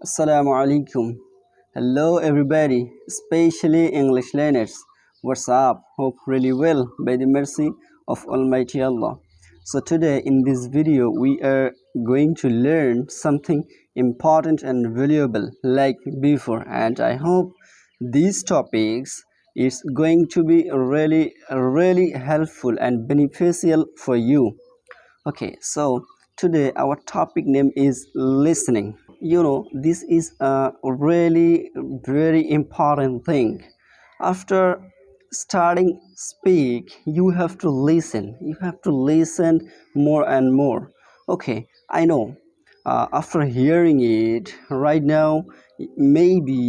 Assalamu alaikum. Hello everybody, especially English learners. What's up? Hope really well by the mercy of Almighty Allah. So today in this video we are going to learn something important and valuable like before, and I hope these topics is going to be really helpful and beneficial for you. Okay, so today our topic name is listening. This is a really very important thing. After starting speak, you have to listen. You have to listen more and more. Okay, I know. After hearing it right now, maybe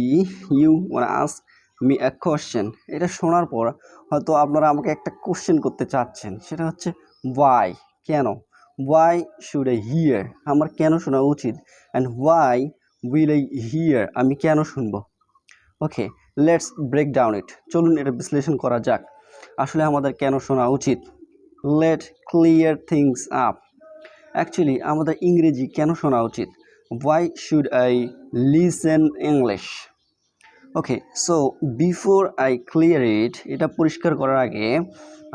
you wanna ask me a question. এটা শোনার পর হয়তো আপনারা আমাকে একটা question করতে চাচ্ছেন, সেটা হচ্ছে why, কেন, why should I hear, আমার কেন শোনা উচিত, and why will I hear, আমি কেন শুনবো। ওকে, লেটস ব্রেক ডাউন ইট, চলুন এটা বিশ্লেষণ করা যাক। আসলে আমাদের কেন শোনা উচিত। Let clear things up. Actually আমাদের ইংরেজি কেন শোনা উচিত। Why should I listen English? Okay, so before I clear ইট, এটা পরিষ্কার করার আগে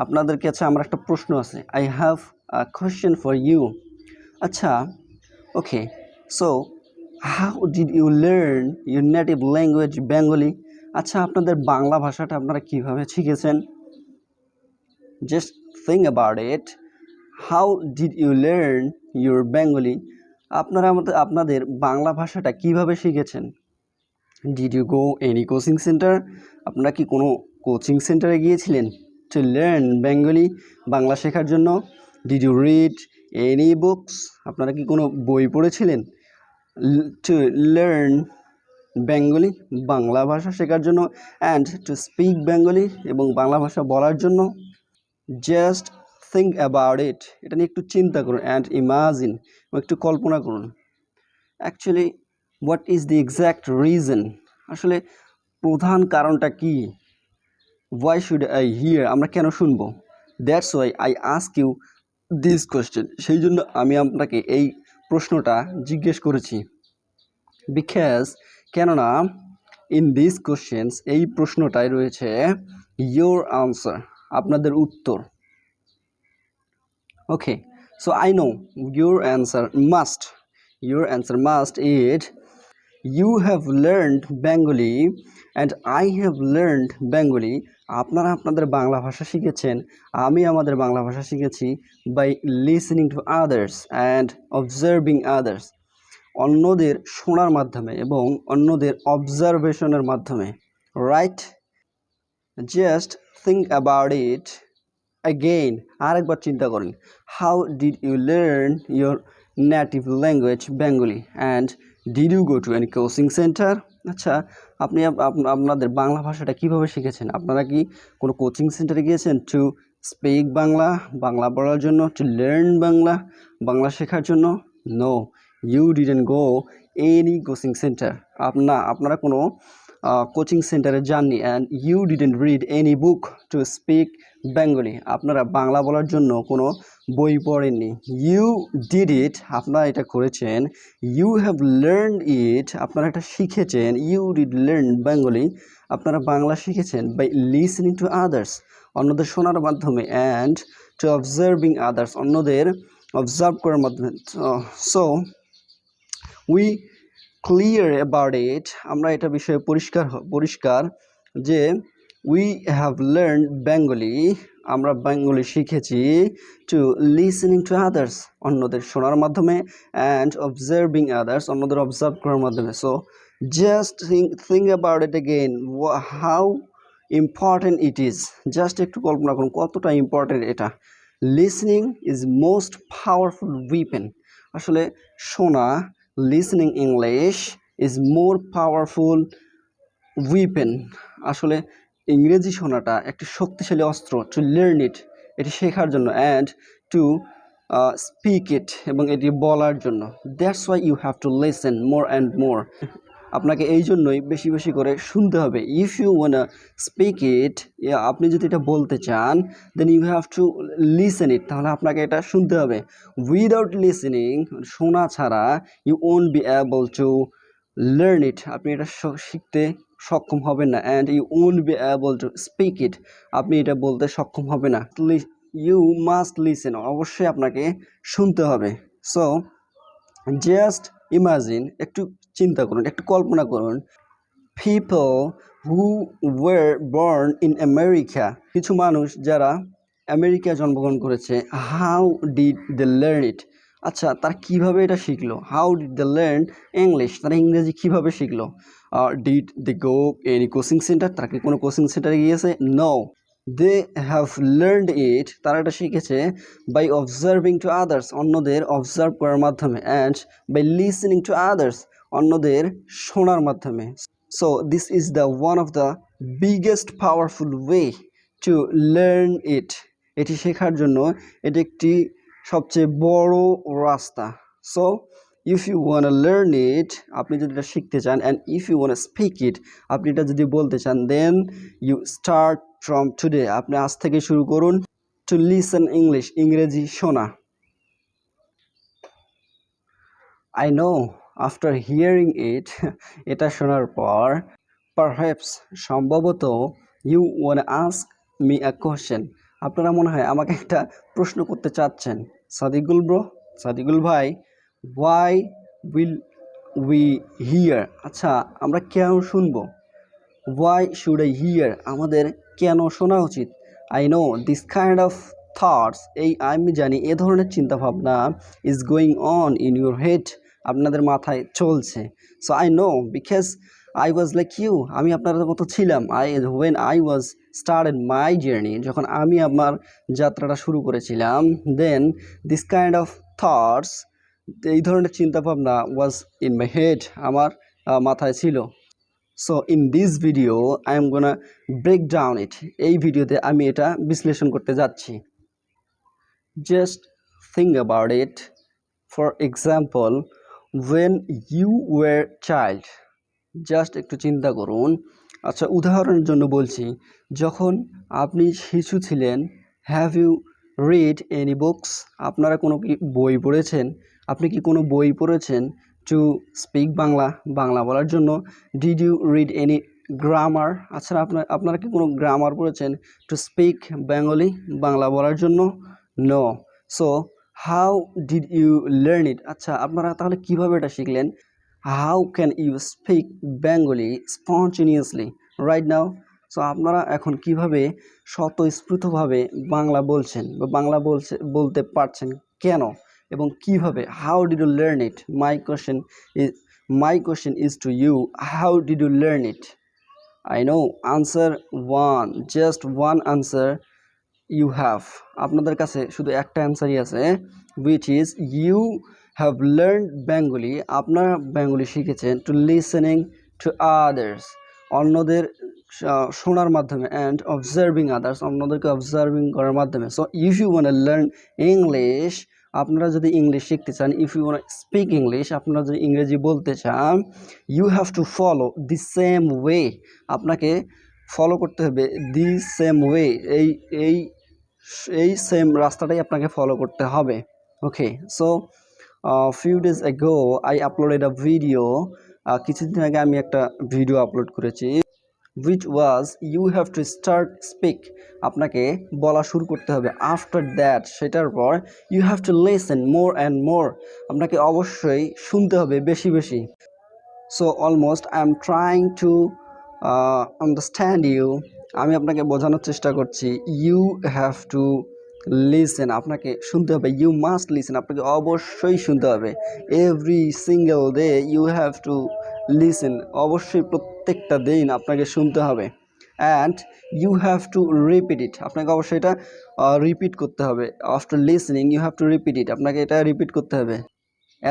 আপনাদের কাছে আমার একটা প্রশ্ন আছে। I have a question for you. আচ্ছা, okay, so how did you learn your native language Bengali? আচ্ছা, আপনাদের বাংলা ভাষাটা আপনারা কীভাবে শিখেছেন? Just think about it. How did you learn your Bengali? আপনারা আপনাদের বাংলা ভাষাটা কীভাবে শিখেছেন? Did you go any coaching centre? আপনারা কি কোনো কোচিং সেন্টারে গিয়েছিলেন টু লার্ন বেঙ্গলি, বাংলা শেখার জন্য? Did you read any books? আপনারা কি কোনো বই পড়েছিলেন টু লার্ন বেঙ্গলি, বাংলা ভাষা শেখার জন্য, অ্যান্ড টু স্পিক বেঙ্গলি, এবং বাংলা ভাষা বলার জন্য? জাস্ট থিঙ্ক অ্যাবাউট ইট। এটা নিয়ে একটু চিন্তা করুন অ্যান্ড ইমাজিন, একটু কল্পনা করুন। Actually what is the exact reason? আসলে প্রধান কারণটা কি? ওয়াই শুড আই হিয়ার, আমরা কেন শুনবো? That's why I ask you this question. সেই জন্য আমি আপনাকে এই প্রশ্নটা জিজ্ঞেস করেছি। বিকজ কেননা ইন দিস কোয়েশ্চেন্স, এই প্রশ্নটায় রয়েছে ইয়োর আনসার, আপনাদের উত্তর। Okay, so I know your answer must it you have learned Bengali and I have learned Bengali. আপনারা আপনাদের বাংলা ভাষা শিখেছেন, আমি আমাদের বাংলা ভাষা শিখেছি by listening to others and observing others, অন্যদের শোনার মাধ্যমে এবং অন্যদের অবজারভেশনের মাধ্যমে। Right, just think about it again, আরেকবার চিন্তা করেন। How did you learn your native language Bengali and did you go to any coaching centre? আচ্ছা, আপনি আপনাদের বাংলা ভাষাটা কীভাবে শিখেছেন? আপনারা কি কোনো কোচিং সেন্টারে গিয়েছেন টু স্পিক বাংলা, বাংলা পড়ার জন্য, টু লার্ন বাংলা, বাংলা শেখার জন্য? No, you didn't go any coaching centre. আপনারা কোনো কোচিং সেন্টারে যাননি। And you didn't read any book to speak Bengali, আপনারা বাংলা বলার জন্য কোনো বই পড়েননি। ইউ ডিড ইট, আপনারা এটা করেছেন। ইউ হ্যাভ লার্ন ইট, আপনারা এটা শিখেছেন। ইউ ডিড লার্ন বেঙ্গলি, আপনারা বাংলা শিখেছেন বাই লিসনিং টু আদার্স, অন্যদের শোনার মাধ্যমে, অ্যান্ড টু অবজার্ভিং আদার্স, অন্যদের অবজার্ভ করার মাধ্যমে। So we clear about it, আমরা এটা বিষয়ে পরিষ্কার যে উই হ্যাভ লার্ন বেঙ্গলি, আমরা বেঙ্গলি শিখেছি টু লিসনিং টু আদার্স, অন্যদের শোনার মাধ্যমে, অ্যান্ড অবজার্ভিং আদার্স, অন্যদের অবজার্ভ করার মাধ্যমে। So just think about it again, how important it is. Just একটু কল্পনা করুন কতটা ইম্পর্টেন্ট এটা। Listening is most powerful weapon. আসলে শোনা, listening English is more powerful weapon. আসলে ইংরেজি শোনাটা একটি শক্তিশালী অস্ত্র টু লার্ন ইট, এটি শেখার জন্য, অ্যান্ড টু স্পিক ইট, এবং এটি বলার জন্য। That's why you have to listen more and more. আপনাকে এই জন্যই বেশি বেশি করে শুনতে হবে। If you wanna speak it, আপনি যদি এটা বলতে চান, then you have to listen it, তাহলে আপনাকে এটা শুনতে হবে। উইদাউট লিসেনিং, শোনা ছাড়া, you won't be able to learn it, আপনি এটা শিখতে সক্ষম হবেন না, and you won't be able to speak it, আপনি এটা বলতে সক্ষম হবে না। ইউ মাস্ট লিসেন, অবশ্যই আপনাকে শুনতে হবে। সো জাস্ট ইমাজিন, একটু চিন্তা করুন, একটু কল্পনা করুন, people who were born in America, কিছু মানুষ যারা আমেরিকায় জন্মগ্রহণ করেছে, how did they learn it, আচ্ছা তারা কিভাবে এটা শিখলো, how did they learn English, তারা ইংরেজি কিভাবে শিখলো, did they go any coaching center, তারা কি কোনো কোচিং সেন্টারে গিয়েছে, no, they have learned it, তারা এটা শিখেছে by observing to others, অন্যদের অবজার্ভ করার মাধ্যমে, and by listening to others, অন্যদের শোনার মাধ্যমে। So this is the one of the biggest powerful way to learn it, এটি শেখার জন্য এটি একটি সবচেয়ে বড় রাস্তা। So if you want to learn it, আপনি যদি এটা শিখতে চান, and if you want to speak it, আপনি এটা যদি বলতে চান, then you start from today, আপনি আজ থেকে শুরু করুন to listen English, ইংরেজি শোনা। I know after hearing it, এটা শোনার পর, perhaps সম্ভবত, you wanna ask me a question, আপনারা মনে হয় আমাকে একটা প্রশ্ন করতে চাচ্ছেন, সাদিকুল ভাই, why will we hear, আচ্ছা আমরা কেন শুনবো, why should I hear, আমাদের কেন শোনা উচিত, I know this kind of thoughts, এই আমি জানি এ ধরনের চিন্তাভাবনা is going on in your head, আপনাদের মাথায় চলছে। So I know because I was like you, আমি আপনাদের মতো ছিলাম, when I was started my journey, যখন আমি আমার যাত্রাটা শুরু করেছিলাম, then this kind of thoughts, এই ধরনের চিন্তাভাবনা was in my head, আমার মাথায় ছিল। So in this video I am gonna break down it, এই ভিডিওতে আমি এটা বিশ্লেষণ করতে যাচ্ছি। Just think about it. For example, when you were child, just একটু চিন্তা করুন, আচ্ছা উদাহরণের জন্য বলছি, যখন আপনি শিশু ছিলেন, have you read any books, আপনারা কোনো কি বই পড়েছেন, আপনি কি কোনো বই পড়েছেন টু স্পিক বাংলা, বাংলা বলার জন্য, did you read any grammar, আচ্ছা আপনারা কি কোনো গ্রামার পড়েছেন টু স্পিক বেঙ্গলি, বাংলা বলার জন্য, no. So how did you learn it, আচ্ছা আপনারা তাহলে কীভাবে এটা শিখলেন, how can you speak Bengali spontaneously right now, so আপনারা এখন কিভাবে স্বতঃস্ফূর্তভাবে বাংলা বলছেন বা বাংলা বলতে পারছেন কেন এবং কিভাবে, how did you learn it, my question is to you, how did you learn it? I know answer one, just one answer you have, আপনাদের কাছে শুধু একটা অ্যান্সারই আছে, which is you have learned Bengali, আপনারা বেঙ্গলি শিখেছেন to listening to others, অন্যদের শোনার মাধ্যমে, and observing others, অন্যদেরকে অবজার্ভিং করার মাধ্যমে। So if you want to learn English, আপনারা যদি ইংলিশ শিখতে চান, if you want to speak English, আপনারা যদি ইংরেজি বলতে চান, you have to follow the same way, আপনাকে ফলো করতে হবে the same way, এই সেম রাস্তাটাই আপনাকে ফলো করতে হবে। ওকে, so few days ago I uploaded a video, কিছুদিন আগে আমি একটা ভিডিও আপলোড করেছি, which was you have to start speak, আপনাকে বলা শুরু করতে হবে, after that সেটার পর you have to listen more and more, আপনাকে অবশ্যই শুনতে হবে বেশি বেশি। So almost I am trying to understand you, আমি আপনাকে বোঝানোর চেষ্টা করছি, you have to লিসেন, আপনাকে শুনতে হবে, ইউ মাস্ট লিসেন, আপনাকে অবশ্যই শুনতে হবে, every single day you have to listen, অবশ্যই প্রত্যেকটা দিন আপনাকে শুনতে হবে, and you have to repeat it, আপনাকে অবশ্যই এটা রিপিট করতে হবে, after listening you have to repeat it, আপনাকে এটা রিপিট করতে হবে।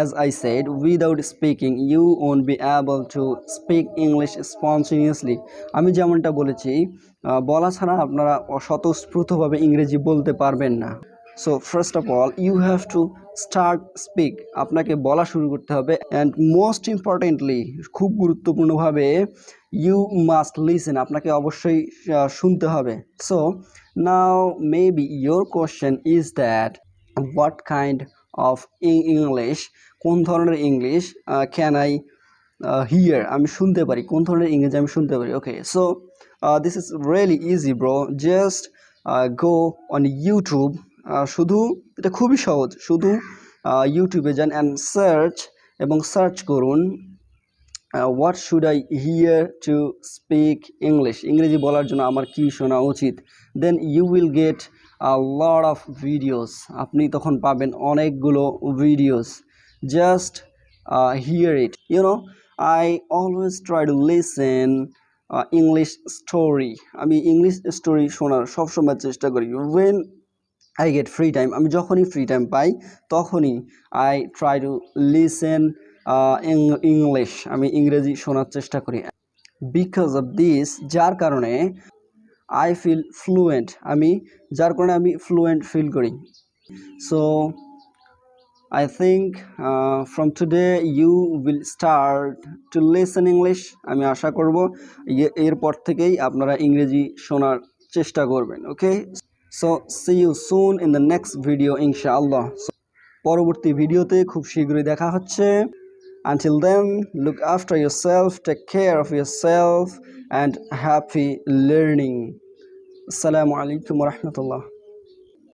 As I said, without speaking you won't be able to speak English spontaneously, আমি যেমনটা বলেছি, বলা ছাড়া আপনারা স্বতঃস্ফূর্তভাবে ইংরেজি বলতে পারবেন না। So first of all you have to start speak, আপনাকে বলা শুরু করতে হবে, অ্যান্ড মোস্ট ইম্পর্টেন্টলি, খুব গুরুত্বপূর্ণভাবে, ইউ মাস্ট লিসেন, আপনাকে অবশ্যই শুনতে হবে। So now maybe your question is that what kind of English, কোন ধরনের ইংলিশ can I হিয়ার, আমি শুনতে পারি, কোন ধরনের ইংরেজি আমি শুনতে পারি। Okay, so this is really easy bro, just go on YouTube. শুধু এটা খুবই সহজ, শুধু ইউটিউবে যান অ্যান্ড সার্চ করুন what should I hear to speak English, ইংরেজি বলার জন্য আমার কি শোনা উচিত। Then you will get a lot of videos, আপনি তখন পাবেন অনেকগুলো videos. Just hear it, I always try to listen English story, আমি ইংলিশ স্টোরি শোনার সবসময় চেষ্টা করি। When I get free time, আমি যখনই ফ্রি টাইম পাই তখনই I try to listen English, আমি ইংরেজি শোনার চেষ্টা করি। বিকজ অফ দিস, যার কারণে আই ফিল ফ্লুয়েন্ট, যার কারণে আমি ফ্লুয়েন্ট ফিল করি। So I think from today you will start to listen English. আমি আশা করব এরপর থেকেই আপনারা ইংরেজি শোনার চেষ্টা করবেন। Okay, so see you soon in the next video ইনশাআল্লাহ। পরবর্তী ভিডিওতে খুব শীঘ্রই দেখা হচ্ছে। Until then, look after yourself, take care of yourself, and happy learning. Assalamu alaikum wa rahmatullah.